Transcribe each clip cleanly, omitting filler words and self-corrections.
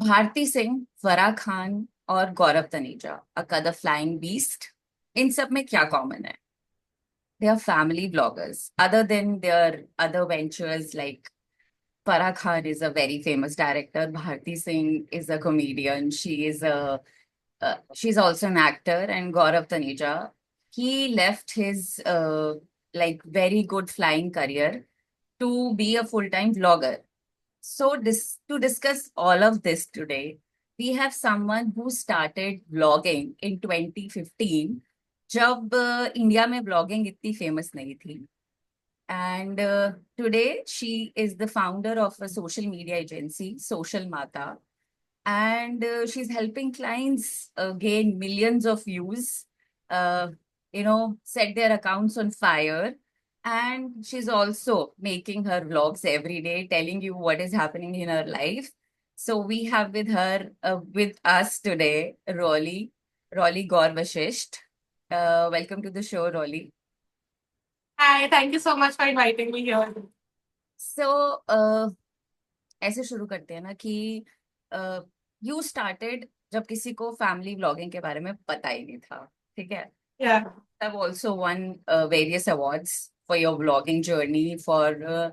भारती सिंह, फराह खान और Gaurav Taneja, aka the flying beast, इन सब में क्या कॉमन है? They are family bloggers other than their other ventures like Farah Khan is a very famous director. Bharti Singh is a comedian. She's also an actor. And Gaurav Taneja, he left his like very good flying career to be a full-time vlogger. So to discuss all of this today, we have someone who started vlogging in 2015 जब India में blogging इतनी famous नहीं थी. And today she is the founder of a social media agency, Social Mata. And she's helping clients gain millions of views, uh, set their accounts on fire. And she's also making her vlogs every day, telling you what is happening in her life. So we have with us today, Rolly Gaur Vashisht. Welcome to the show, Rolly. Hi, thank you so much for inviting me here. So, ऐसे शुरू करते हैं ना कि you started जब किसी को family vlogging के बारे में पता ही नहीं था. ठीक है. Yeah. I've also won various awards for your vlogging journey, for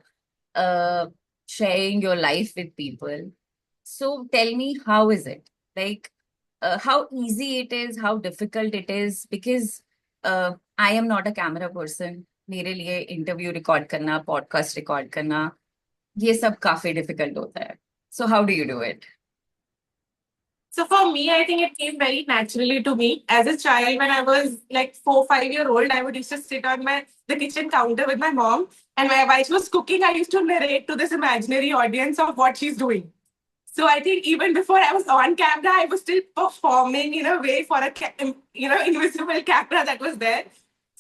uh, sharing your life with people. So tell me, how is it? Like, how easy it is, how difficult it is, because I am not a camera person. मेरे लिए interview record करना, podcast record करना, ये सब काफी difficult होता है. So how do you do it? So for me, I think it came very naturally to me. As a child, when I was like 4, 5 year old, I would used to sit on the kitchen counter with my mom, and while she was cooking, I used to narrate to this imaginary audience of what she's doing. So I think even before I was on camera, I was still performing in a way for invisible camera that was there.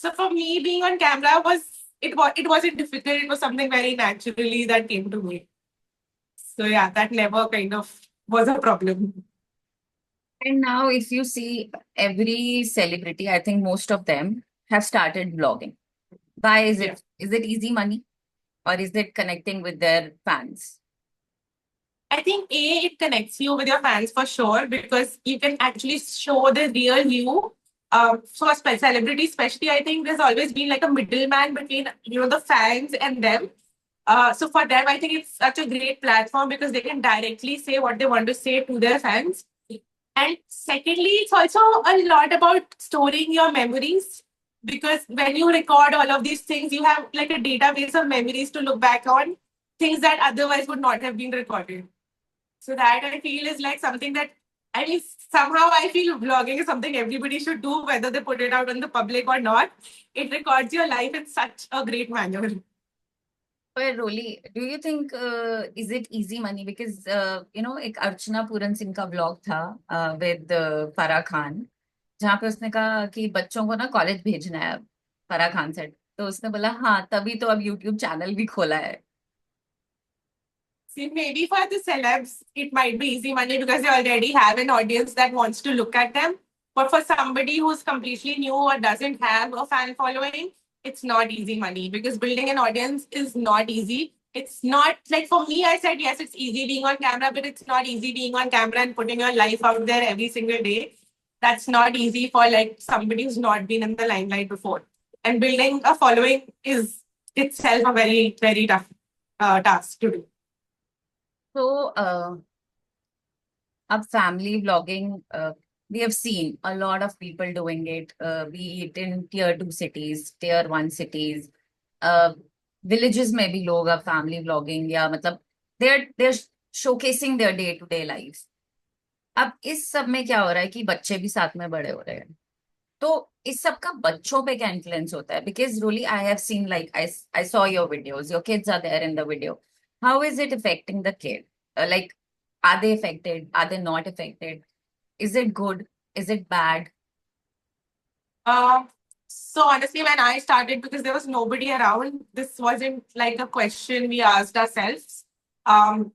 So for me, being on camera it wasn't difficult. It was something very naturally that came to me. So yeah, that never kind of was a problem. And now, if you see every celebrity, I think most of them have started vlogging. Why is Yeah. it? Is it easy money, or is it connecting with their fans? I think it connects you with your fans for sure because you can actually show the real you. For celebrities, especially, I think there's always been like a middleman between the fans and them. So for them, I think it's such a great platform because they can directly say what they want to say to their fans. And secondly, it's also a lot about storing your memories because when you record all of these things, you have like a database of memories to look back on, things that otherwise would not have been recorded. So that I feel is like something that I mean somehow I feel vlogging is something everybody should do, whether they put it out in the public or not. It records your life in such a great manner. But Roli, do you think is it easy money? Because एक अर्चना पूरन सिंह का vlog था with Farah Khan, जहाँ पे उसने कहा कि बच्चों को ना कॉलेज भेजना है. फराह खान से तो उसने बोला हाँ, तभी तो अब यूट्यूब चैनल भी खोला है. See, maybe for the celebs, it might be easy money because they already have an audience that wants to look at them. But for somebody who's completely new or doesn't have a fan following, it's not easy money because building an audience is not easy. It's not like for me, I said, yes, it's easy being on camera, but it's not easy being on camera and putting your life out there every single day. That's not easy for like somebody who's not been in the limelight before. And building a following is itself a very, very tough task to do. So अब family vlogging, we have seen a lot of people doing it, be it in tier 2 cities, tier 1 cities, uh, villages में भी लोग अब family vlogging या मतलब they're showcasing their day to day lives. अब इस सब में क्या हो रहा है कि बच्चे भी साथ में बड़े हो रहे हैं. तो इस सब का बच्चों पे क्या इन्फ्लुएंस होता है? Because Roli, I have seen like I saw your videos, your kids are there in the video. How is it affecting the kid? Like, are they affected? Are they not affected? Is it good? Is it bad? So honestly, when I started, because there was nobody around, this wasn't like a question we asked ourselves.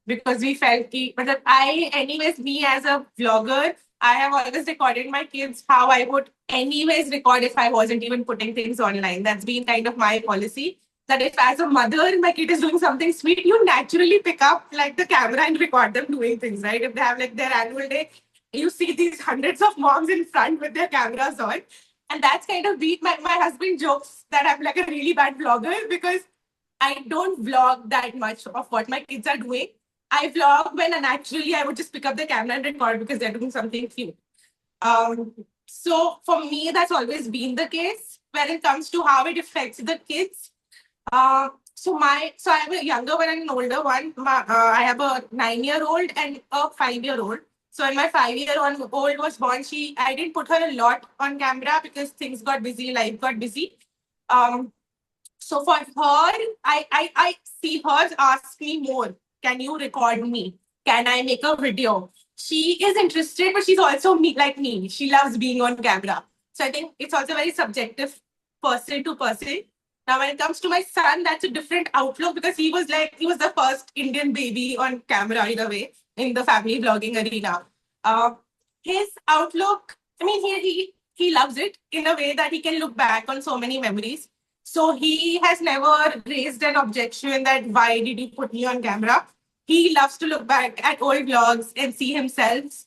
Because we felt but anyways, me as a vlogger, I have always recorded my kids how I would anyways record if I wasn't even putting things online. That's been kind of my policy. that if as a mother my kid is doing something sweet, you naturally pick up like the camera and record them doing things, right? If they have like their annual day, you see these hundreds of moms in front with their cameras on. And that's kind of beat my husband jokes that I'm like a really bad vlogger because I don't vlog that much of what my kids are doing. I vlog when naturally I would just pick up the camera and record because they're doing something cute. Um, so for me, that's always been the case when it comes to how it affects the kids. So I have a younger one and an older one. I have a 9 year old and a 5 year old. So when my 5 year old was born, I didn't put her a lot on camera because things got busy, life got busy. Um, so for her, I see her ask me more. Can you record me? Can I make a video? She is interested, but she's also like me. She loves being on camera. So I think it's also very subjective, person to person. Now, when it comes to my son, that's a different outlook because he was the first Indian baby on camera in a way in the family vlogging arena. Uh, his outlook, I mean, he loves it in a way that he can look back on so many memories. So he has never raised an objection that why did you put me on camera? He loves to look back at old vlogs and see himself.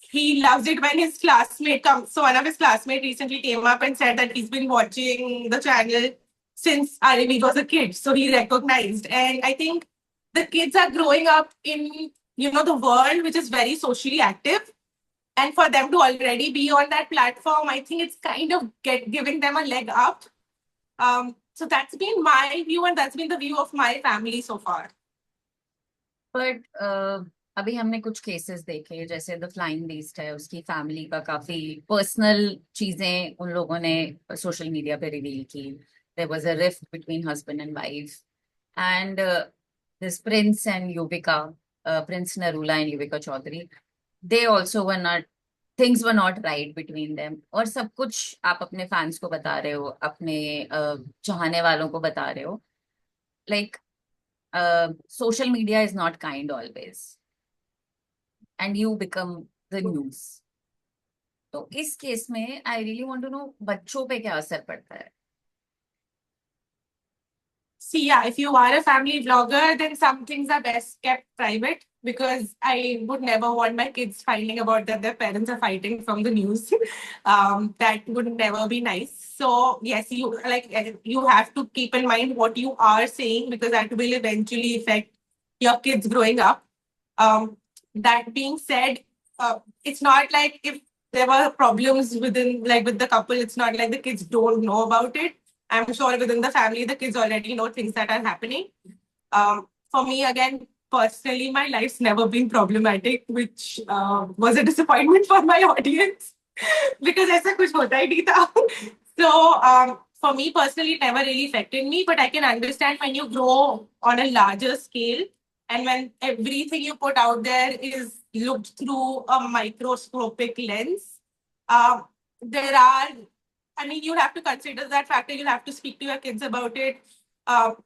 He loves it when his classmate comes. So one of his classmates recently came up and said that he's been watching the channel since Aravind was a kid. So he recognized. And I think the kids are growing up in, the world which is very socially active. And for them to already be on that platform, I think it's kind of giving them a leg up. So that's been my view, and that's been the view of my family so far. But अभी हमने कुछ cases देखे, जैसे the flying beast है, उसकी family का काफी personal चीजें उन लोगों ने सोशल मीडिया पे रिवील की. There was a rift between husband and wife, and this Prince and Yuvika, Prince Narula and Yuvika Chaudhary, they also were not, things were not right between them. और सब कुछ आप अपने फैंस को बता रहे हो, अपने चाहने वालों को बता रहे हो. Like social media is not kind always, and you become the news. तो इस केस में I really want to know बच्चों पे क्या असर पड़ता है. See, yeah, if you are a family vlogger, then some things are best kept private because I would never want my kids finding about that their parents are fighting from the news. That would never be nice. So yes, you have to keep in mind what you are saying because that will eventually affect your kids growing up. That being said, it's not like if there were problems within like with the couple, it's not like the kids don't know about it. I'm sure within the family, the kids already know things that are happening. For me, again, personally, my life's never been problematic, which was a disappointment for my audience because ऐसा कुछ होता ही नहीं था. So for me personally, it never really affected me, but I can understand when you grow on a larger scale and when everything you put out there is looked through a microscopic lens. There are, I mean, you have to consider that factor. You'll have to speak to your kids about it.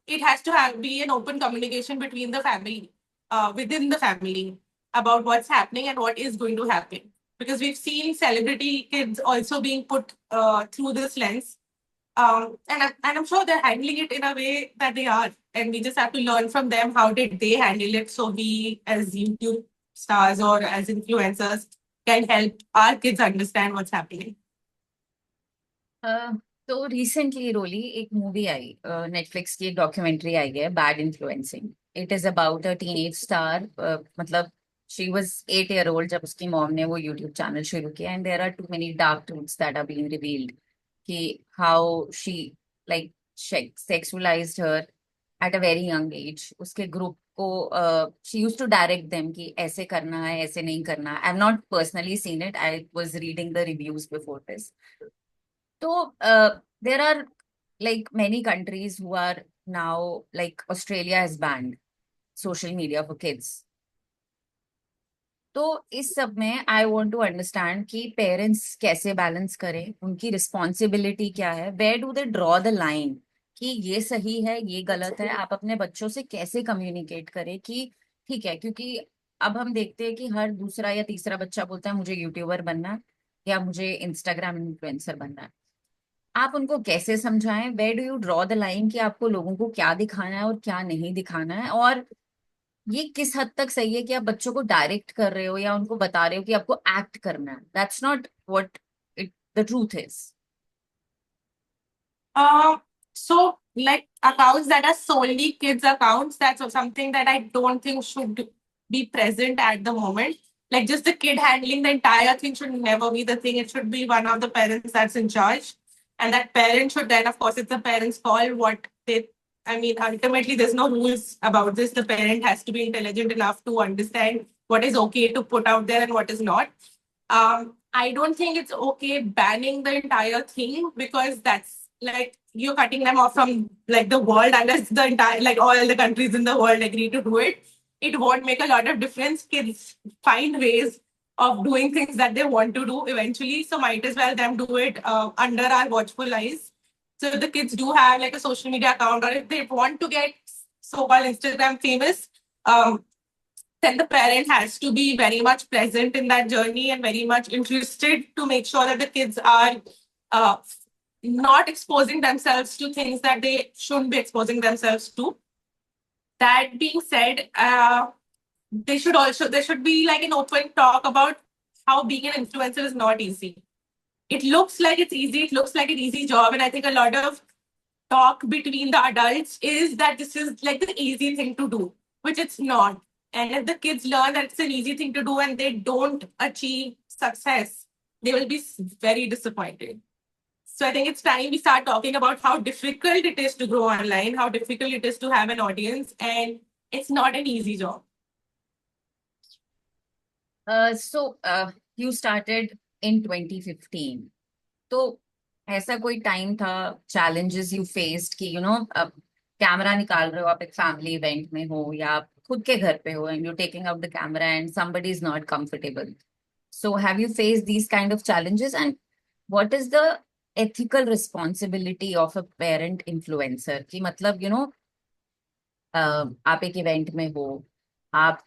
It has to be an open communication between the family, within the family, about what's happening and what is going to happen. Because we've seen celebrity kids also being put through this lens. And I'm sure they're handling it in a way that they are. And we just have to learn from them how did they handle it so we as YouTube stars or as influencers can help our kids understand what's happening. तो recently रोली एक movie आई, Netflix की एक documentary आई है, bad influencing. It is about a teenage star. मतलब she was 8 year old जब उसकी mom ने वो यूट्यूब चैनल शुरू किया, and there are too many dark truths that are being revealed कि how she like sexualised her at a very young age. उसके group को she used to direct them कि ऐसे करना है, ऐसे नहीं करना. I have not personally seen it, I was reading the reviews before this. So there are like many countries who are now, like Australia has banned social media for kids. तो इस सब में आई वांट टू अंडरस्टैंड कि parents कैसे balance करें, उनकी responsibility क्या है, where do they draw the line कि ये सही है ये गलत है. आप अपने बच्चों से कैसे कम्युनिकेट करें कि ठीक है, क्योंकि अब हम देखते हैं कि हर दूसरा या तीसरा बच्चा बोलता है मुझे यूट्यूबर बनना है या मुझे इंस्टाग्राम इन्फ्लुएंसर बनना है. आप उनको कैसे समझाएं, where do you draw the line कि आपको लोगों को क्या दिखाना है और क्या नहीं दिखाना है, और ये किस हद तक सही है कि आप बच्चों को डायरेक्ट कर रहे हो या उनको बता रहे हो कि आपको एक्ट करना है? That's not what it the truth is. Uh, so like accounts that are solely kids accounts, that's something that I don't think should be present at the moment. Like just the kid handling the entire thing should never be the thing. It should be one of the parents that's in charge. And that parent should then, of course, it's the parent's call what they, I mean, ultimately there's no rules about this. The parent has to be intelligent enough to understand what is okay to put out there and what is not. I don't think it's okay banning the entire thing because that's like you're cutting them off from like the world unless the entire like all the countries in the world agree to do it. It won't make a lot of difference. Kids find ways of doing things that they want to do eventually, so might as well them do it under our watchful eyes. So if the kids do have like a social media account or if they want to get so-called Instagram famous, then the parent has to be very much present in that journey and very much interested to make sure that the kids are uh, not exposing themselves to things that they shouldn't be exposing themselves to. That being said, there should be like an open talk about how being an influencer is not easy. It looks like it's easy, it looks like an easy job, and I think a lot of talk between the adults is that this is like the easy thing to do, which it's not. And if the kids learn that it's an easy thing to do and they don't achieve success, they will be very disappointed. So I think it's time we start talking about how difficult it is to grow online, how difficult it is to have an audience, and it's not an easy job. So you started in 2015. तो ऐसा कोई time था, challenges you faced कि अब camera निकाल रहे हो, आप एक फैमिली इवेंट में हो या आप खुद के घर पे हो and you're taking out the camera and somebody is not comfortable. So have you faced these kind of challenges, and what is the ethical responsibility of a parent influencer? कि मतलब आप एक इवेंट में हो, आप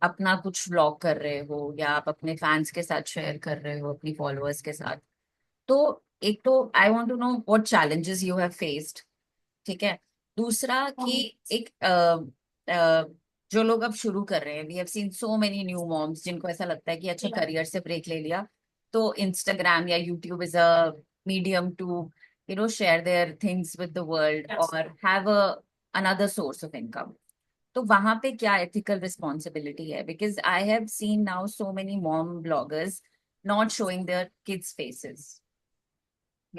अपना कुछ व्लॉग कर रहे हो या आप अपने फैंस के साथ शेयर कर रहे हो, अपनी फॉलोअर्स के साथ, तो एक तो I want to know what challenges you have faced. ठीक है. दूसरा कि एक जो लोग अब शुरू कर रहे हैं, we have seen so many new moms जिनको ऐसा लगता है कि अच्छा करियर से ब्रेक ले लिया तो इंस्टाग्राम या YouTube is a medium to share their things with the world और have a another source of income. तो वहां पे क्या एथिकल रिस्पॉन्सिबिलिटी है? Because I have seen now so many mom bloggers not showing their kids faces,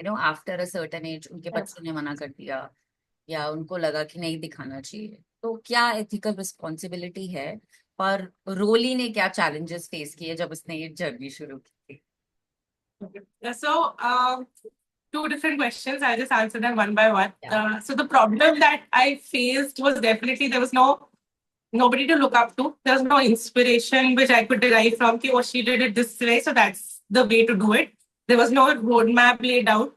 after a certain age उनके बच्चे ने मना कर दिया या उनको लगा कि नहीं दिखाना चाहिए. तो क्या एथिकल रिस्पॉन्सिबिलिटी है, और रोली ने क्या चैलेंजेस फेस किए जब उसने ये जर्नी शुरू की थी? So, two different questions. I'll just answer them one by one. Yeah. So the problem that I faced was definitely there was nobody to look up to. There's no inspiration which I could derive from. Ki, oh, she did it this way, so that's the way to do it. There was no roadmap laid out.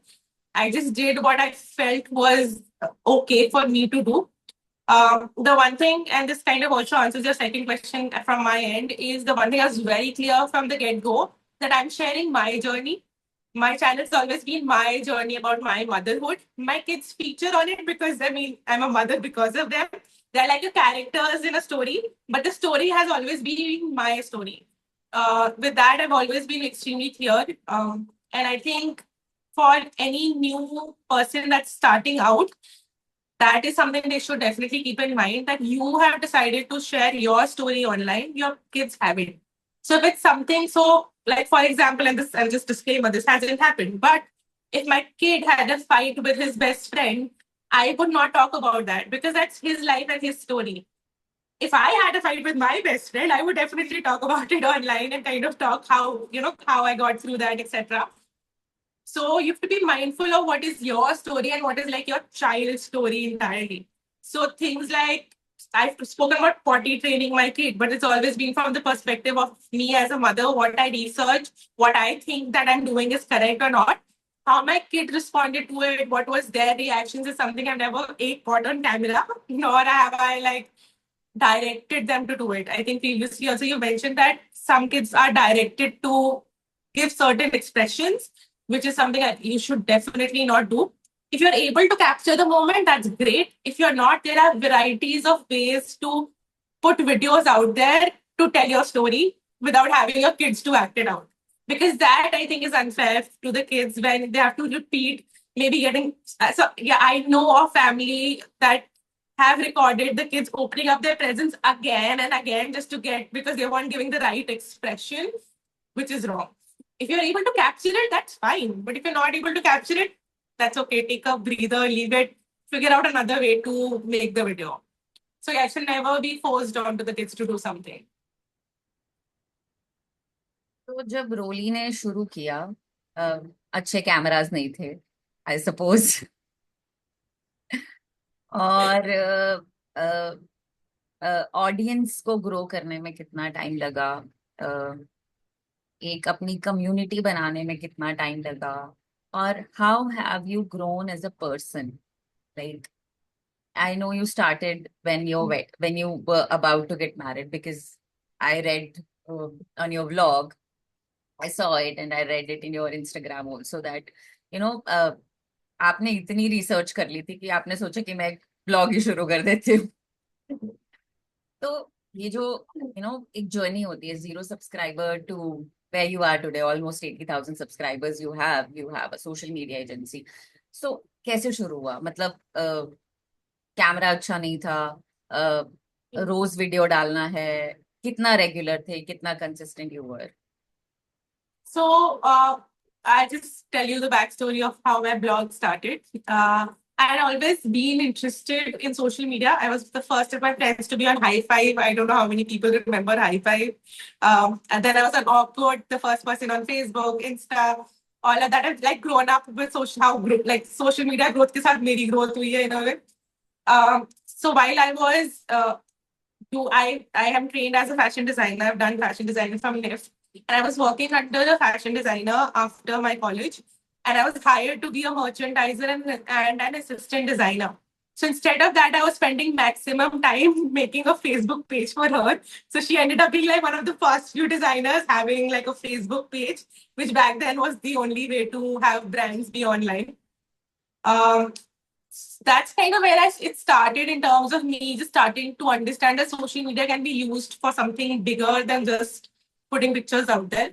I just did what I felt was okay for me to do. The one thing, and this kind of also answers your second question from my end, is the one thing I was very clear from the get go that I'm sharing my journey. My channel has always been my journey about my motherhood. My kids feature on it because I mean, I'm a mother because of them. They're like the characters in a story, but the story has always been my story. With that, I've always been extremely clear. And I think for any new person that's starting out, that is something they should definitely keep in mind that you have decided to share your story online, your kids haven't. So if it's something so, like for example, and this, I'll just disclaimer, this hasn't happened, but if my kid had a fight with his best friend, I would not talk about that because that's his life and his story. If I had a fight with my best friend, I would definitely talk about it online and kind of talk how, how I got through that, etc. So you have to be mindful of what is your story and what is like your child's story entirely. So things like I've spoken about potty training my kid, but it's always been from the perspective of me as a mother, what I research, what I think that I'm doing is correct or not. How my kid responded to it, what was their reactions is something I've never caught on camera, nor have I like directed them to do it. I think previously also you mentioned that some kids are directed to give certain expressions. which is something that you should definitely not do. If you're able to capture the moment, that's great. If you're not, there are varieties of ways to put videos out there to tell your story without having your kids to act it out. Because that I think is unfair to the kids when they have to repeat, maybe getting. So, yeah, I know a family that have recorded the kids opening up their presents again and again just to get, because they weren't giving the right expression, which is wrong. If you're able to capture it, that's fine. But if you're not able to capture it, that's okay. Take a breather, leave it, figure out another way to make the video. So yeah, it should never be forced onto the kids to do something. तो जब रोली ने शुरू किया, अच्छे cameras नहीं थे, I suppose, और audience को ग्रो करने में कितना टाइम लगा, एक अपनी कम्युनिटी बनाने में कितना टाइम लगा, और how have you grown as a person? Like, I know you started when you were about to get married, because I read on your vlog, I saw it and I read it in your Instagram also that you know आपने इतनी research कर ली थी कि आपने सोचा कि मैं blog ही शुरू कर देती हूँ। तो ये जो एक जर्नी होती है, 0 subscriber to where you are today, almost 80,000 subscribers you have a social media agency. So कैसे शुरू हुआ? मतलब कैमरा अच्छा नहीं था, रोज वीडियो डालना है, कितना रेगुलर थे, कितना consistent you were? So I just tell you the backstory of how my blog started. I had always been interested in social media. I was the first of my friends to be on High Five. I don't know how many people remember High Five. And then I was on Awkward, the first person on Facebook, Insta, all of that. I've like grown up with social media growth के साथ मेरी growth हुई है in a way. So while I was, I am trained as a fashion designer. I've done fashion design from NIF. And I was working under a fashion designer after my college. And I was hired to be a merchandiser and an assistant designer. So instead of that, I was spending maximum time making a Facebook page for her. So she ended up being like one of the first few designers having like a Facebook page, which back then was the only way to have brands be online. That's kind of where it started in terms of me just starting to understand that social media can be used for something bigger than just putting pictures out there.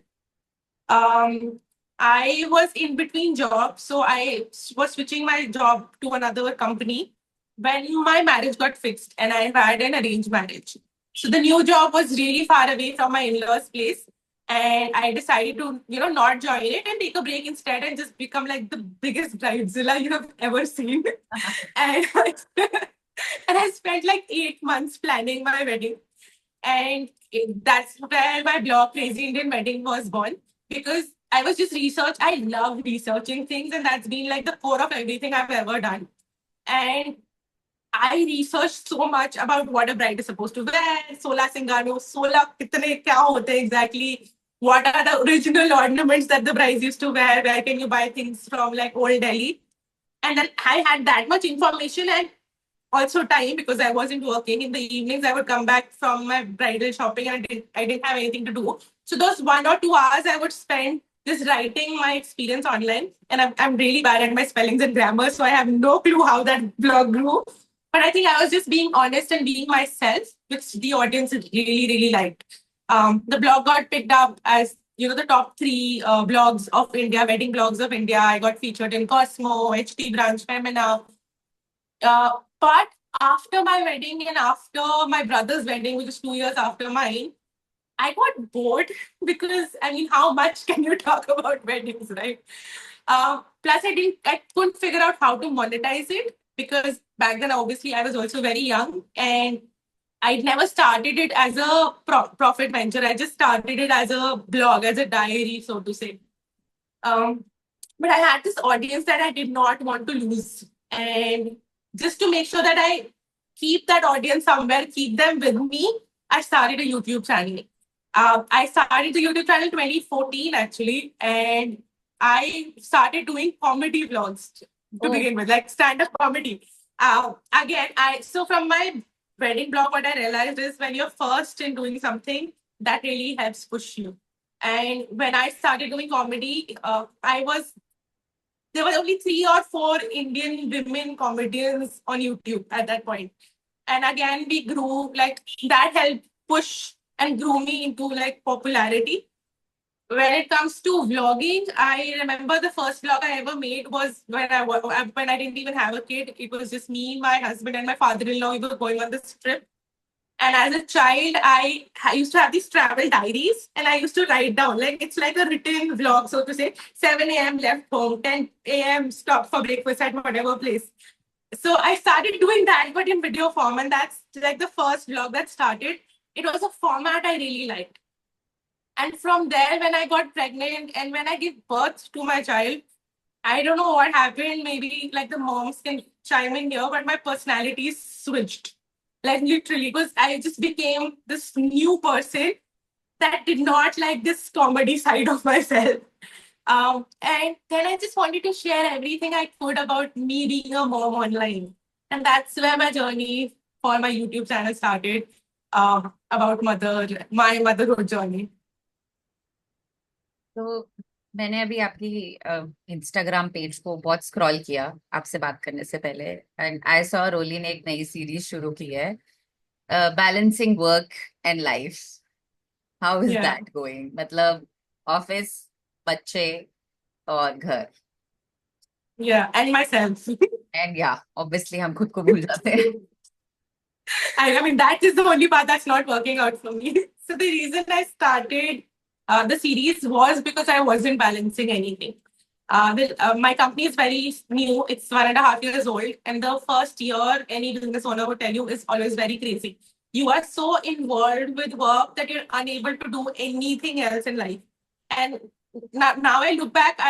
I was in between jobs, so I was switching my job to another company when my marriage got fixed and I had an arranged marriage. So the new job was really far away from my in-laws' place. And I decided to, not join it and take a break instead and just become like the biggest bridezilla you have ever seen. and, and I spent like 8 months planning my wedding. And that's where my blog, Crazy Indian Wedding, was born. Because I was just research. I love researching things, and that's been like the core of everything I've ever done. And I researched so much about what a bride is supposed to wear, sola singano, sola kitne kya hote exactly, what are the original ornaments that the brides used to wear, where can you buy things from like old Delhi. And then I had that much information and also time because I wasn't working. In the evenings, I would come back from my bridal shopping and I didn't have anything to do. So those 1 or 2 hours I would spend just writing my experience online. And I'm really bad at my spellings and grammar, so I have no clue how that blog grew. But I think I was just being honest and being myself, which the audience really, really liked. The blog got picked up as the top 3 blogs of India, wedding blogs of India. I got featured in Cosmo, HT Branch, Femina. But after my wedding and after my brother's wedding, which is 2 years after mine, I got bored because I mean, how much can you talk about weddings, right? Plus, I couldn't figure out how to monetize it because back then, obviously, I was also very young and I never started it as a profit venture. I just started it as a blog, as a diary, so to say. But I had this audience that I did not want to lose. And just to make sure that I keep that audience somewhere, keep them with me, I started a YouTube channel. I started the YouTube channel 2014 actually, and I started doing comedy vlogs to begin with, like stand-up comedy. Again, so from my wedding blog, what I realized is when you're first in doing something, that really helps push you. And when I started doing comedy, I was there were only 3 or 4 Indian women comedians on YouTube at that point. And again, we grew, like that helped push and grew me into like popularity. When it comes to vlogging, I remember the first vlog I ever made was when I didn't even have a kid. It was just me, my husband, and my father-in-law. We were going on this trip. And as a child, I used to have these travel diaries and I used to write down, like, it's like a written vlog, so to say. 7 a.m. left home, 10 a.m. stopped for breakfast at whatever place. So I started doing that, but in video form. And that's like the first vlog that started. It was a format I really liked. And from there, when I got pregnant and when I gave birth to my child, I don't know what happened. Maybe like the moms can chime in here, but my personality switched. Like literally, because I just became this new person that did not like this comedy side of myself. And then I just wanted to share everything I could about me being a mom online. And that's where my journey for my YouTube channel started, about my motherhood journey. तो मैंने अभी आपकी Instagram page को बहुत scroll किया आपसे बात करने से पहले, एंड आई सॉ रोली ने एक नई सीरीज शुरू की है, balancing work and life. How is Yeah, that going? मतलब ऑफिस, बच्चे और घर. yeah, and myself. एंड या ऑब्वियसली हम खुद को भूल जाते हैं. I mean, that is the only part that's not working out for me. So the reason I started the series was because I wasn't balancing anything. My company is very new. It's 1.5 years old. And the first year, any business owner would tell you, is always very crazy. You are so involved with work that you're unable to do anything else in life. And now I look back,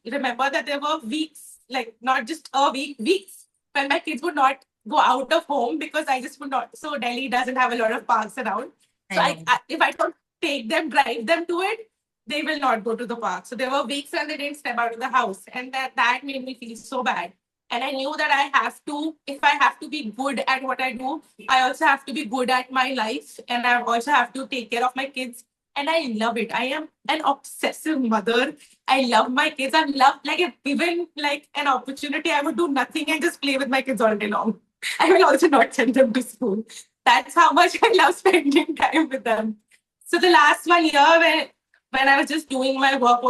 remember that there were weeks, like not just a week, weeks, when my kids would not go out of home because I just would not. So Delhi doesn't have a lot of parks around. So I know. if I don't take them, drive them to it, they will not go to the park. So there were weeks when they didn't step out of the house, and that made me feel so bad. And I knew that I have to, if I have to be good at what I do, I also have to be good at my life, and I also have to take care of my kids. And I love it. I am an obsessive mother. I love my kids. I love, like, if given like an opportunity, I would do nothing and just play with my kids all day long. I will also not send them to school. That's how much I love spending time with them. So the last 1 year, when I was just doing my work,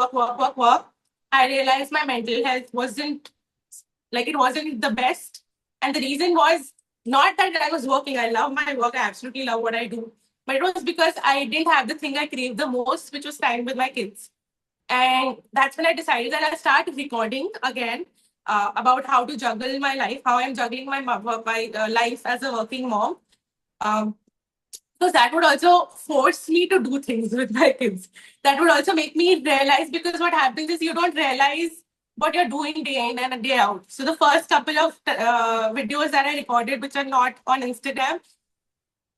I realized my mental health wasn't, like, it wasn't the best. And the reason was not that I was working. I love my work. I absolutely love what I do. But it was because I didn't have the thing I craved the most, which was time with my kids. And that's when I decided that I'll start recording again, about how to juggle my life, how I'm juggling my life as a working mom. Um, because that would also force me to do things with my kids. That would also make me realize, because what happens is you don't realize what you're doing day in and day out. So the first couple of videos that I recorded, which are not on Instagram,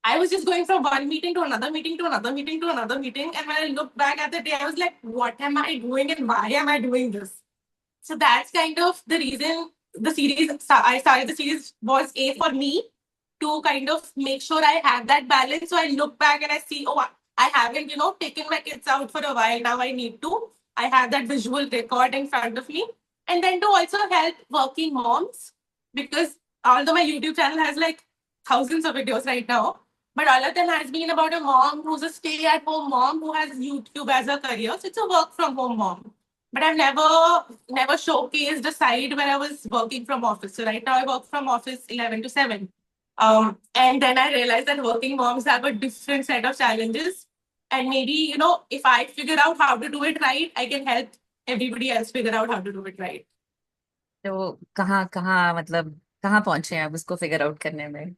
I was just going from one meeting to another meeting to another meeting to another meeting. And when I look back at the day, I was like, what am I doing and why am I doing this? So that's kind of the reason I started the series, was A, for me to kind of make sure I have that balance. So I look back and I see, oh, I haven't, taken my kids out for a while. Now I need to. I have that visual record in front of me. And then to also help working moms, because although my YouTube channel has like thousands of videos right now, but all of them has been about a mom who's a stay-at-home mom who has YouTube as a career. So it's a work-from-home mom. But I've never showcased a side where I was working from office. So right now I work from office 11 to 7. And then I realized that working moms have a different set of challenges. And maybe, if I figure out how to do it right, I can help everybody else figure out how to do it right. तो कहाँ कहाँ मतलब कहाँ पहुंचे हैं आप उसको figure out करने में?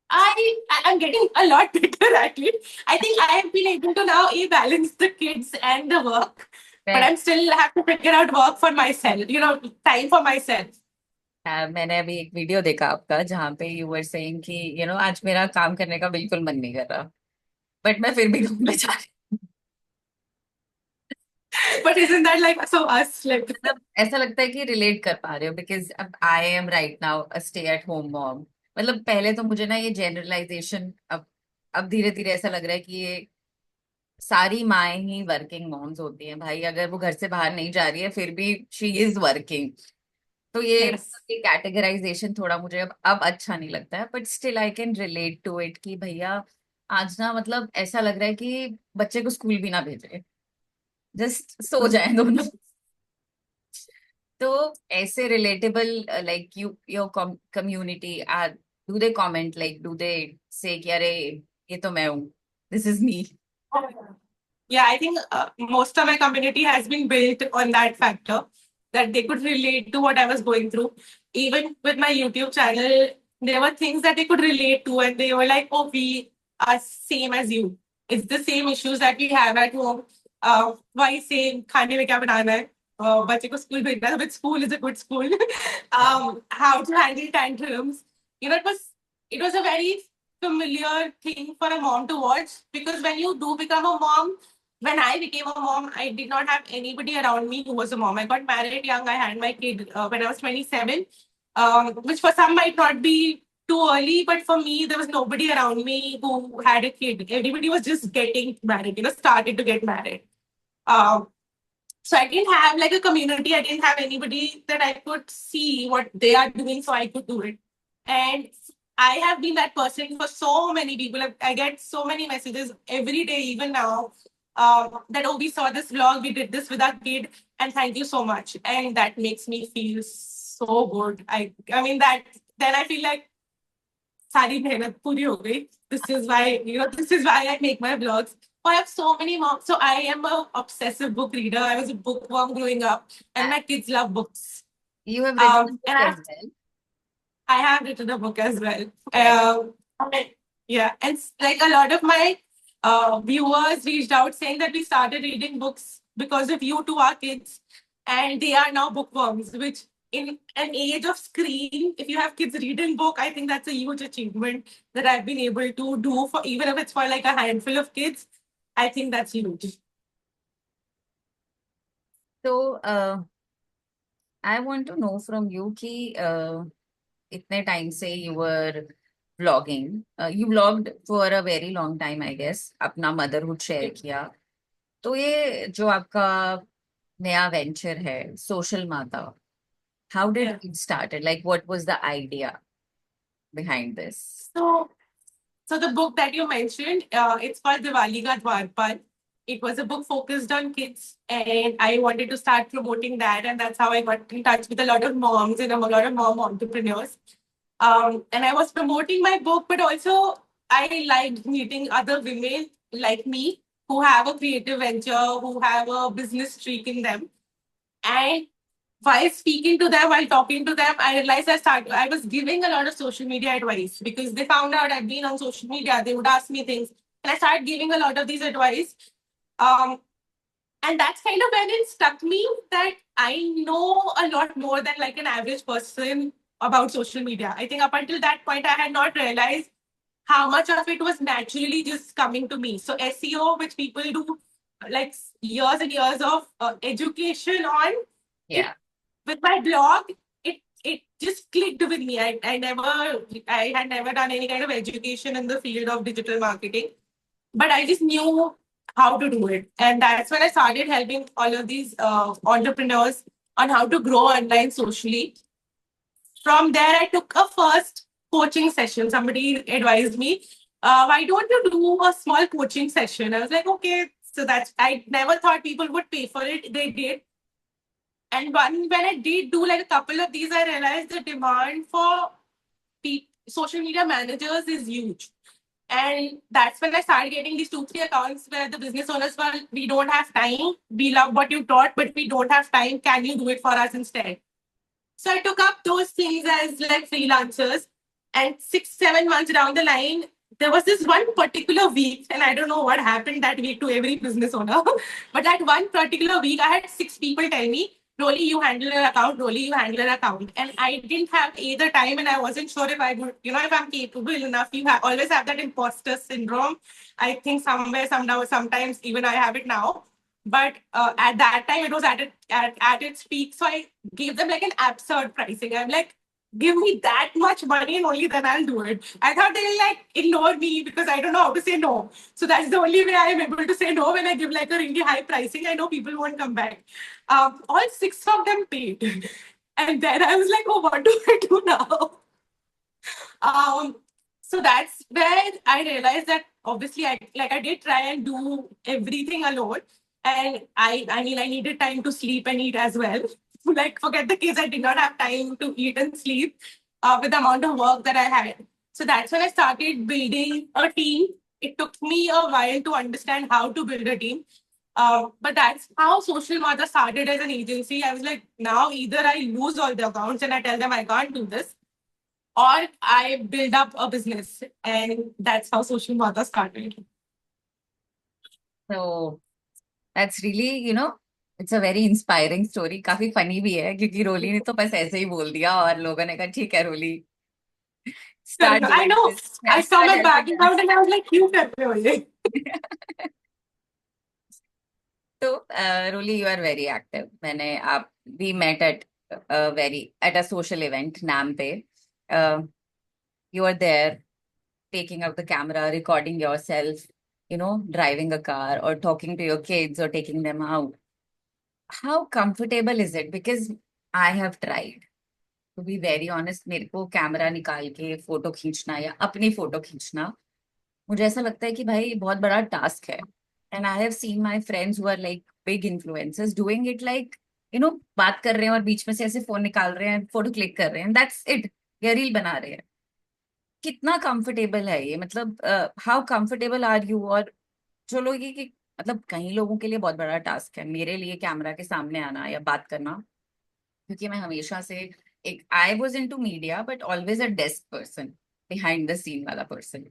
I'm getting a lot better at it. I think I have been able to now balance the kids and the work, but मैं I'm still have to figure out work for myself, time for myself. मैंने अभी एक video देखा आपका जहाँ पे you were saying कि आज मेरा काम करने का बिल्कुल मन नहीं कर रहा, बट मैं फिर भी घूमने जा रही But isn't that like so us? Like, हूँ. मतलब ऐसा लगता है कि रिलेट कर पा रहे हो, बिकॉज अब I am right now a stay at home mom. मतलब पहले तो मुझे ना ये जनरलाइजेशन, अब धीरे धीरे ऐसा लग रहा है कि ये सारी माएँ ही वर्किंग मॉम्स होती हैं भाई, अगर वो घर से बाहर नहीं जा रही है फिर भी शी इज वर्किंग। तो ये Yes. कैटेगराइजेशन थोड़ा मुझे अब अच्छा नहीं लगता है, but still I can relate to it कि भैया आज ना मतलब ऐसा लग रहा है कि बच्चे को स्कूल भी ना भेजे, जस्ट सो जाए दोनों। तो ऐसे relatable like you your community are, do they comment, like do they say कि अरे ये तो मैं हूँ, this is me? Yeah, I think most of my community has been built on that factor that they could relate to what I was going through. Even with my YouTube channel, there were things that they could relate to, and they were like, "Oh, we are same as you. It's the same issues that we have at home. Why same? खाने में क्या बनाना है? बच्चे को school भेजना है, but school is a good school. How to handle tantrums? You know, it was a very familiar thing for a mom to watch because when you do become a mom, when I became a mom, I did not have anybody around me who was a mom. I got married young. I had my kid when I was 27, which for some might not be too early, but for me, there was nobody around me who had a kid. Everybody was just getting married, started to get married. Um, so I didn't have like a community. I didn't have anybody that I could see what they are doing, so I could do it. And I have been that person for so many people. I get so many messages every day, even now, that oh, we saw this vlog, we did this with our kid, and thank you so much. And that makes me feel so good. I mean that then I feel like सारी मेहनत पूरी हो गई. This is why, this is why I make my vlogs. I have so many moms. So I am a obsessive book reader. I was a bookworm growing up, and my kids love books. You have written a book And as well, I have written a book as well. right? Yeah, and like a lot of my viewers reached out saying that we started reading books because of you to our kids, and they are now bookworms. Which in an age of screen, if you have kids reading book, I think that's a huge achievement that I've been able to do for even if it's for like a handful of kids. I think that's huge. So I want to know from you कि इतने time से you were vlogging, you vlogged for a very long time I guess, अपना motherhood share किया। तो ये जो आपका नया वेंचर है सोशल माता, how did Yeah. it started, like what was the idea behind this? So So the book that you mentioned, it's called Diwali Ka Dwarpal. It was a book focused on kids, and I wanted to start promoting that, and that's how I got in touch with a lot of moms and a lot of mom entrepreneurs. And I was promoting my book, but also I liked meeting other women like me who have a creative venture, who have a business streak in them. And while speaking to them, while talking to them, I realized I was giving a lot of social media advice because they found out I've been on social media. They would ask me things, and I started giving a lot of these advice. Um, and that's kind of when it struck me that I know a lot more than like an average person about social media. I think up until that point, I had not realized how much of it was naturally just coming to me. So SEO, which people do like years and years of education on, it Yeah. with my blog, it just clicked with me. I had never done any kind of education in the field of digital marketing, but I just knew how to do it. And that's when I started helping all of these entrepreneurs on how to grow online socially. From there, I took a first coaching session. Somebody advised me, why don't you do a small coaching session? I was like, okay. So that's, I never thought people would pay for it. They did. And when I did do like a couple of these, I realized the demand for social media managers is huge. And that's when I started getting these 2, 3 accounts where the business owners were, we don't have time. We love what you taught, but we don't have time. Can you do it for us instead? So I took up those things as like freelancers. And 6, 7 months down the line, there was this one particular week, and I don't know what happened that week to every business owner, but that one particular week, I had 6 people tell me, Rolly, you handle an account, Rolly, you handle an account. And I didn't have either time, and I wasn't sure if I would, if I'm capable enough. You always have that imposter syndrome. I think somewhere, somehow, sometimes even I have it now. But at that time, it was at its peak. So I gave them like an absurd pricing. I'm like, give me that much money and only then I'll do it. I thought they'll like ignore me because I don't know how to say no. So that's the only way I am able to say no when I give like a really high pricing. I know people won't come back. All six of them paid. And then I was like, oh, what do I do now? Um, so that's where I realized that obviously I did try and do everything alone. And I mean I needed time to sleep and eat as well. Like forget the kids, I did not have time to eat and sleep with the amount of work that I had. So that's when I started building a team. It took me a while to understand how to build a team. But that's how Social Mother started as an agency. I was like, now either I lose all the accounts and I tell them I can't do this, or I build up a business. And that's how Social Mother started. So that's really, it's a very inspiring story. काफी funny भी है क्योंकि रोली ने तो बस ऐसे ही बोल दिया और लोगों ने कहा ठीक है रोली, start I doing know. this, I saw start my bank helping account us. and I was like, क्यों कर रहे हो ये? तो रोली, you are very active. We met at at a social event नाम पे. You are there taking out the camera, recording yourself, driving a car or talking to your kids or taking them out. How comfortable is it? Because I have tried. To be very honest, मेरे को camera निकाल के photo खींचना या अपनी photo खींचना, मुझे ऐसा लगता है कि भाई बहुत बड़ा टास्क है. And I have seen my friends who are like big influencers doing it, like बात कर रहे हैं और बीच में से ऐसे फोन निकाल रहे हैं, फोटो क्लिक कर रहे हैं, दैट्स इट, या रील बना रहे हैं. कितना कंफर्टेबल है ये? मतलब हाउ कंफर्टेबल आर यू? और चलो ये कि मतलब कई लोगों के लिए बहुत बड़ा टास्क है, मेरे लिए कैमरा के सामने आना या बात करना, क्योंकि मैं हमेशा से एक I was into media but always a desk person, behind the scene वाला पर्सन.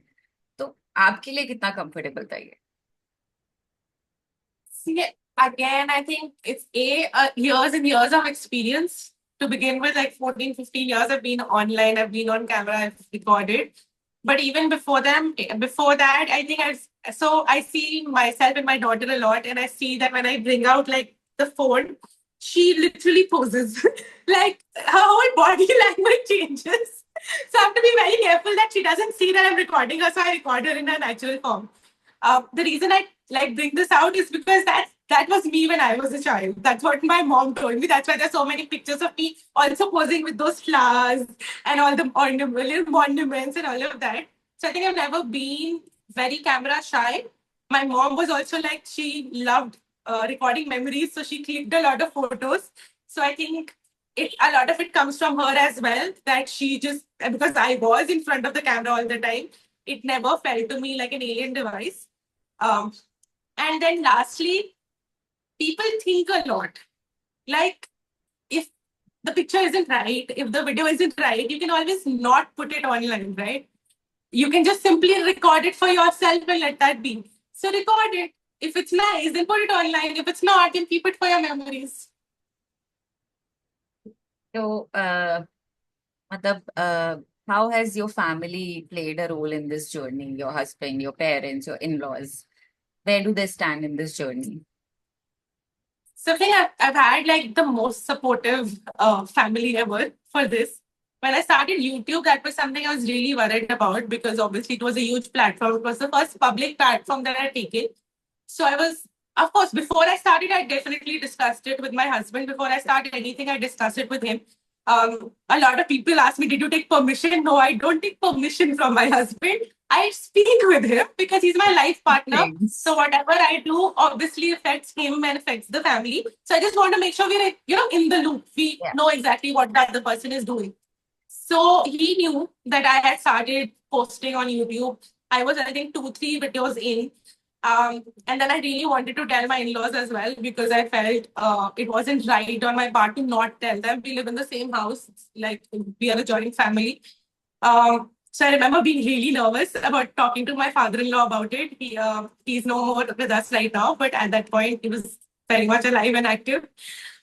तो आपके लिए कितना कंफर्टेबल था ये? See, again, I think it's years and years of experience to begin with. Like 14, 15 years I've been online, I've been on camera, I've recorded. But even before that, I think I see myself and my daughter a lot, and I see that when I bring out like the phone, she literally poses. Like her whole body language changes. So I have to be very careful that she doesn't see that I'm recording her, so I record her in her natural form. The reason I like bring this out is because that was me when I was a child. That's what my mom told me. That's why there's so many pictures of me also posing with those flowers and all the little monuments and all of that. So I think I've never been very camera shy. My mom was also like, she loved recording memories, so she clicked a lot of photos. So I think a lot of it comes from her as well, that she just, because I was in front of the camera all the time, it never felt to me like an alien device. Um, and then lastly, people think a lot. Like if the picture isn't right, if the video isn't right, you can always not put it online, right? You can just simply record it for yourself and let that be. So record it. If it's nice, then put it online. If it's not, then keep it for your memories. तो मतलब how has your family played a role in this journey? Your husband, your parents, your in-laws, where do they stand in this journey? So I think I've had like the most supportive family ever for this. When I started YouTube, that was something I was really worried about because obviously it was a huge platform. It was the first public platform that I'd taken. So I was, of course, before I started, I definitely discussed it with my husband. Before I started anything, I discussed it with him. A lot of people ask me, did you take permission? No, I don't take permission from my husband. I speak with him because he's my life partner. So Thanks. whatever I do obviously affects him and affects the family. So I just want to make sure we're, in the loop. We Yeah. know exactly what the other person is doing. So he knew that I had started posting on YouTube. I was, I think, 2, 3 videos in. And then I really wanted to tell my in-laws as well because I felt it wasn't right on my part to not tell them. We live in the same house, like we are a joint family. So I remember being really nervous about talking to my father-in-law about it. He's no more with us right now, but at that point he was very much alive and active.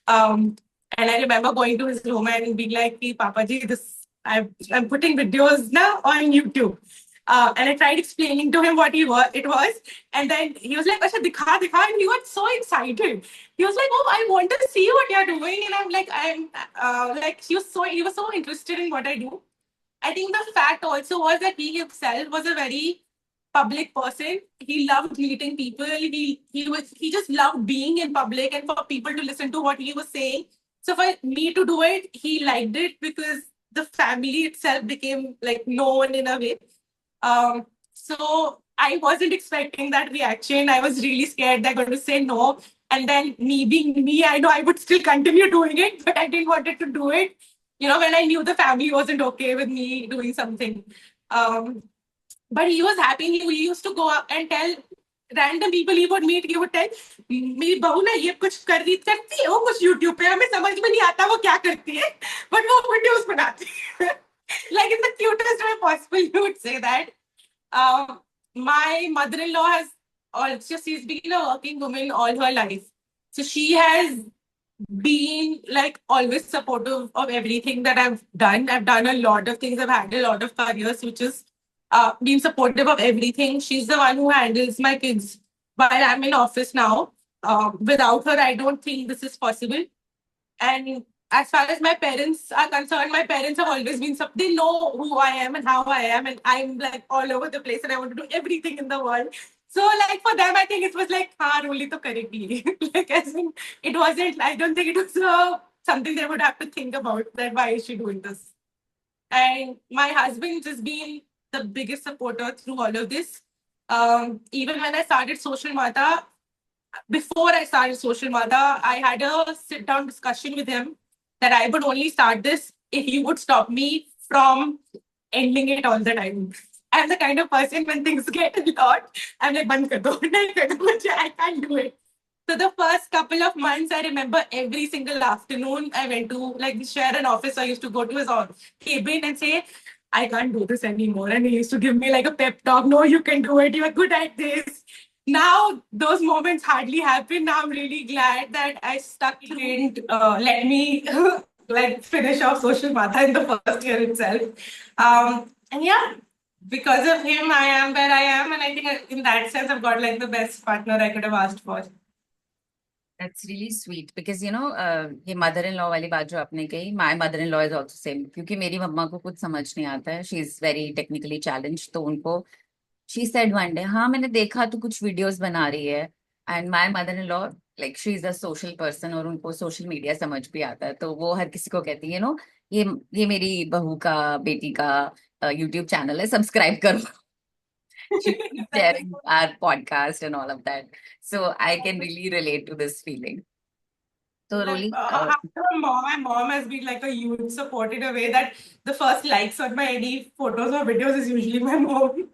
And I remember going to his room and being like, hey, Papa ji, I'm putting videos now on YouTube. And I tried explaining to him what it was. And then he was like, Asha, dikha, dikha. And he got so excited. He was like, oh, I want to see what you're doing. And I'm like, he was so interested in what I do. I think the fact also was that he himself was a very public person. He loved meeting people. He just loved being in public and for people to listen to what he was saying. So for me to do it, he liked it because the family itself became like known in a way. So I wasn't expecting that reaction. I was really scared they're going to say no. And then me being me, I know I would still continue doing it, but I didn't want it to do it. When I knew the family wasn't okay with me doing something. Um, but he was happy. He used to go up and tell random people he would meet. He would tell, मेरी बहू ना ये कुछ करती है वो कुछ YouTube पे हमें समझ में नहीं आता वो क्या करती है but वो वीडियोस बनाती है like in the cutest way possible you would say that. My mother-in-law has also, she's been a working woman all her life. So she has been like always supportive of everything that I've done. I've done a lot of things. I've had a lot of careers, which is been supportive of everything. She's the one who handles my kids while I'm in office now. Without her, I don't think this is possible. And as far as my parents are concerned, my parents have always been they know who I am and how I am, and I'm like all over the place, and I want to do everything in the world. So, like for them, I think it was like, "Ha, Roli to karegi." Like, as in, it wasn't. I don't think it was something they would have to think about. That why is she doing this? And my husband just been the biggest supporter through all of this. Even when I started Social Mata, before I started Social Mata, I had a sit down discussion with him that I would only start this if you would stop me from ending it all the time. I'm the kind of person when things get a lot, I'm like, "Band kar do, nahi kar do, I can't do it." So the first couple of months, I remember every single afternoon I went to like share an office. I used to go to his cabin and say, I can't do this anymore. And he used to give me like a pep talk. No, you can do it. You're good at this. Now those moments hardly happen. Now I'm really glad that I stuck. He didn't let me like finish off Social Mata in the first year itself. And yeah, because of him, I am where I am. And I think in that sense, I've got like the best partner I could have asked for. That's really sweet because ये mother in law वाली बात जो आपने कही, my mother in law is also same, क्योंकि मेरी मम्मा को कुछ समझ नहीं आता है, she is very technically challenge, तो उनको शी सेड वन डे, हाँ मैंने देखा तो कुछ वीडियोस बना रही है, and my mother in law like she is a social person और उनको सोशल मीडिया समझ भी आता है, तो वो हर किसी को कहती है ये ये मेरी बहू का बेटी का यूट्यूब चैनल है, सब्सक्राइब करो. She keeps sharing our podcast and all of that. So I can really relate to this feeling. So Like, Roli, my mom has been like a huge support in a way that the first likes on my any photos or videos is usually my mom.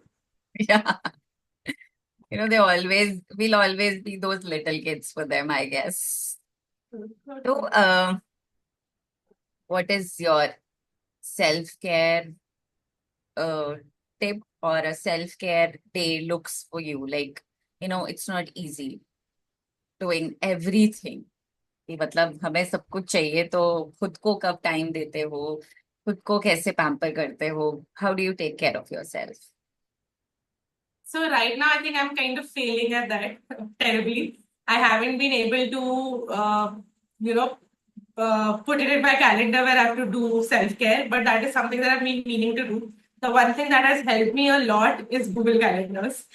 yeah, they will always be those little kids for them, I guess. So, what is your self-care uh, tip or a self-care day looks for you? Like, it's not easy doing everything. कि मतलब हमें सब कुछ चाहिए, तो खुद को कब टाइम देते हो, खुद को कैसे पैम्पर करते हो, how do you take care of yourself? So right now, I think I'm kind of failing at that terribly. I haven't been able to, you know, put it in my calendar where I have to do self-care, but that is something that I've been meaning to do. The one thing that has helped me a lot is Google Calendars.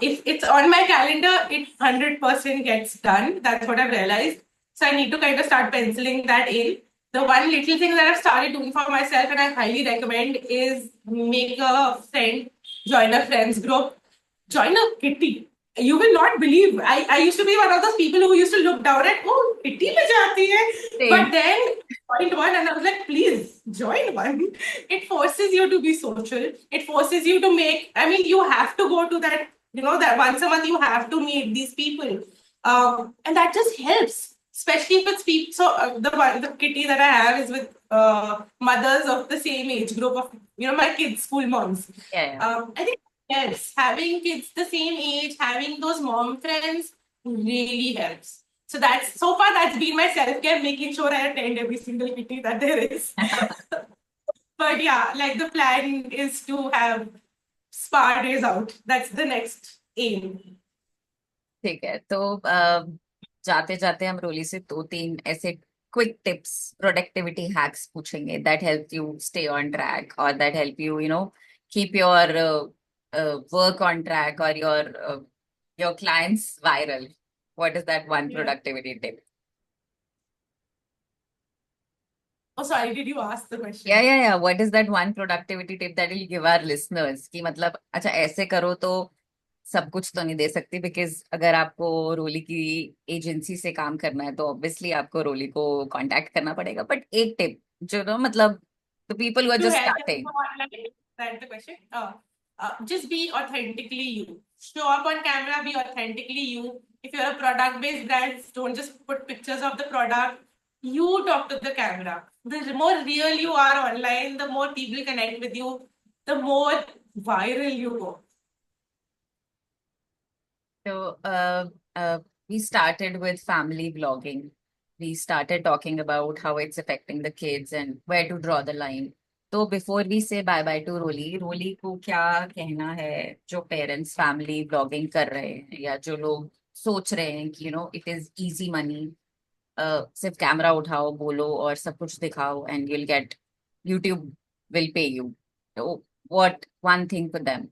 If it's on my calendar, it 100% gets done. That's what I've realized. So I need to kind of start penciling that in. The one little thing that I've started doing for myself and I highly recommend is make a friend, join a friends group, join a kitty. You will not believe. I used to be one of those people who used to look down at, oh, kitty mein jati hai. But then joined one and I was like, please join one. It forces you to be social. It forces you to you have to go to that, that once a month you have to meet these people. And that just helps, especially if it's people. So the kitty that I have is with mothers of the same age group of, my kids' school moms. Yeah. I think yes, having kids the same age, having those mom friends really helps. So that's been my self-care, making sure I attend every single meeting that there is. But yeah, like the plan is to have spa days out. That's the next aim. ठीक है, तो जाते जाते हम रोली से दो तीन ऐसे क्विक टिप्स, प्रोडक्टिविटी हैक्स पूछेंगे that help you stay on track और that help you keep your work on track और your clients viral. What is that one Yeah. productivity tip? Oh, sorry, did you ask the question? Yeah. What is that one productivity tip that will give our listeners? कि मतलब अच्छा ऐसे करो तो सब कुछ तो नहीं दे सकती, बिकॉज अगर आपको रोली की एजेंसी से काम करना है तो ऑब्वियसली आपको रोली को कांटेक्ट करना पड़ेगा, बट एक टिप जो मतलब the people who are To just help them starting. go online? That's the question. Just be authentically you. Show up on camera, be authentically you. If you're a product-based brand, don't just put pictures of the product. You talk to the camera. The more real you are online, the more people connect with you, the more viral you go. So we started with family vlogging. We started talking about how it's affecting the kids and where to draw the line. So before we say bye bye to रोली, रोली को क्या कहना है जो parents family vlogging कर रहे हैं या जो लोग सोच रहे हैं कि इट इज इजी मनी, सिर्फ कैमरा उठाओ, बोलो और सब कुछ दिखाओ and you'll get YouTube will pay you. So what one thing for them?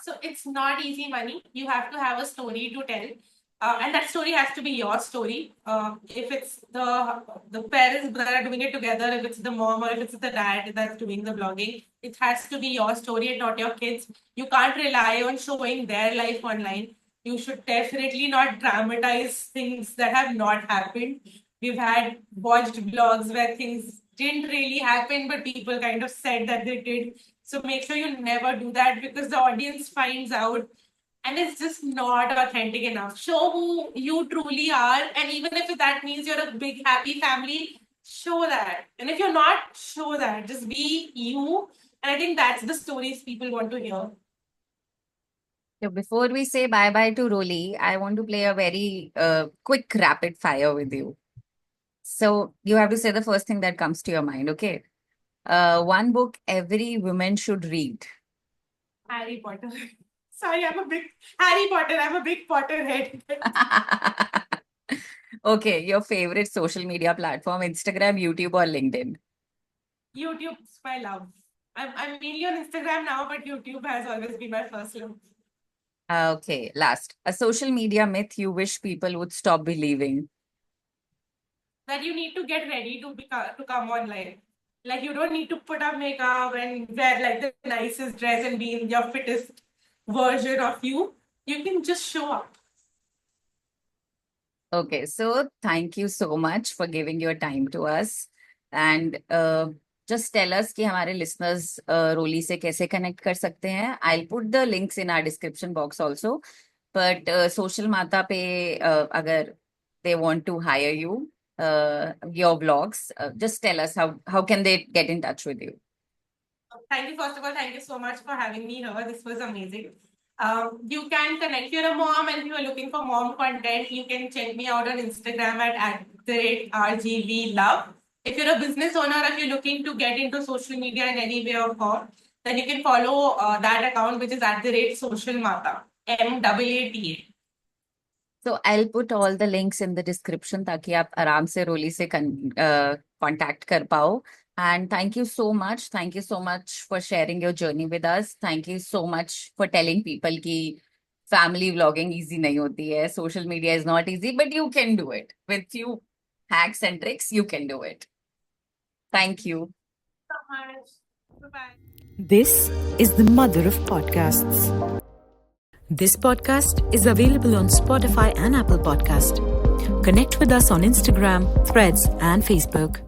So it's not easy money. You have to have a story to tell. And that story has to be your story. If it's the parents that are doing it together, if it's the mom or if it's the dad that's doing the vlogging, it has to be your story and not your kids. You can't rely on showing their life online. You should definitely not dramatize things that have not happened. We've had watched vlogs where things didn't really happen, but people kind of said that they did. So make sure you never do that because the audience finds out and it's just not authentic enough. Show who you truly are. And even if that means you're a big, happy family, show that. And if you're not, show that. Just be you. And I think that's the stories people want to hear. So before we say bye bye to Roli, I want to play a very quick rapid fire with you. So you have to say the first thing that comes to your mind, okay? One book every woman should read. Harry Potter. Sorry, I'm a big Potterhead. Okay, your favorite social media platform, Instagram, YouTube, or LinkedIn? YouTube's my love. I'm mainly on Instagram now, but YouTube has always been my first love. Okay, last. A social media myth you wish people would stop believing. That you need to get ready to come online. Like you don't need to put up makeup and wear like the nicest dress and be in your fittest version of you. You can just show up. Okay, so thank you so much for giving your time to us. And just tell us कि हमारे listeners रोली से कैसे connect कर सकते हैं. I'll put the links in our description box also. But social माता पे अगर they want to hire you, your vlogs, just tell us how can they get in touch with you. Thank you, first of all. Thank you so much for having me here. This was amazing. You can connect. If you're a mom and if you're looking for mom content, you can check me out on Instagram at @RGVLove. If you're a business owner, if you're looking to get into social media in any way or form, then you can follow that account, which is @socialmata, MAATA. So I'll put all the links in the description ताकि आप आराम से रोली से contact कर पाओ. And thank you so much. Thank you so much for sharing your journey with us. Thank you so much for telling people कि family vlogging easy नहीं होती है. Social media is not easy, but you can do it. With few hacks and tricks, you can do it. Thank you. So much. Bye-bye. This is the mother of podcasts. This podcast is available on Spotify and Apple Podcast. Connect with us on Instagram, Threads, and Facebook.